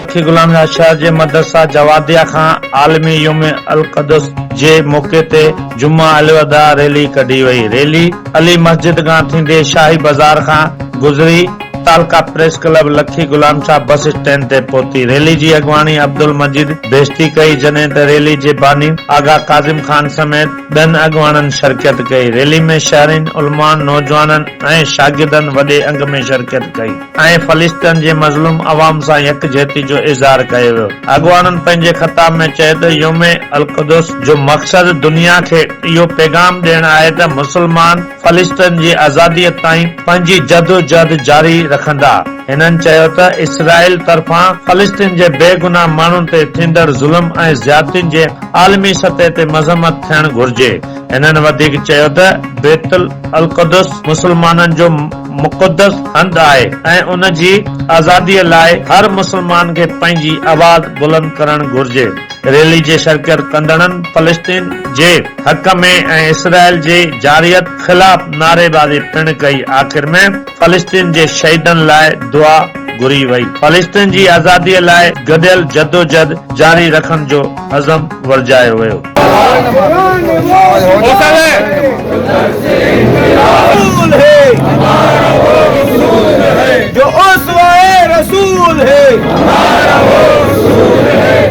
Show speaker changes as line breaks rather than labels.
लखी गुलाम शहर जे मदरसा जवादिया खां आलमी यौम अल क़ुद्स जे मौके ते जुमा अलविदा रैली कढी वई। रैली अली मस्जिद खां थींदे शाही बाजार खां गुज़री तालका प्रेस क्लब लखी गुलाम शाह बस स्टैंड ते पहुती। रैली जी अगवानी अब्दुल मजीद बेस्ती कई, जॾहिं त रैली जे बानी आगा काजिम खान समेत ॿियनि अगवाननि शिरकत कई। रैली में शहरीन, उलमा, नौजवाननि ऐं शागिर्दनि वॾे अंग में शिरकत कई ऐं फ़लस्तीन जे मज़लूम अवाम सां यकजहती जो इज़हार कयो वियो। अगवाननि पंहिंजे ख़िताब में चयो त यौम अल क़ुद्स जो मक़सद दुनिया खे इहो पैगाम ॾियणु आहे त मुसलमान फ़लस्तीन जी आज़ादीअ ताईं पंहिंजी जदोजहद जारी रखंदा। हिननि चयो त इसराइल तरफ़ां फ़लस्तीन जे बेगुनाह माण्हुनि ते थींदड़ ज़ुल्म ऐं ज़्यादतियुनि जे आलमी सतह ते मज़म्मत थियणु घुर्जे। हिननि वधीक चयो त बैतुल अल क़ुद्स मुसलमाननि जो मुक़द्दस हंध आहे ऐं उन जी आज़ादीअ लाइ हर मुसलमान खे पंहिंजी आवाज़ बुलंद करणु घुर्जे। रैली जे शिरकत कंदड़नि फ़लस्तीन जे हक़ में ऐं इसराइल जे जारियत ख़िलाफ़ नारेबाज़ी पिणु कई। आख़िर में फ़लस्तीन जे शहीदनि लाइ दुआ घुरी वई। फ़लस्तीन जी आज़ादीअ लाइ गॾियल जदोजहद जारी रखण जो अज़म वरजायो वियो।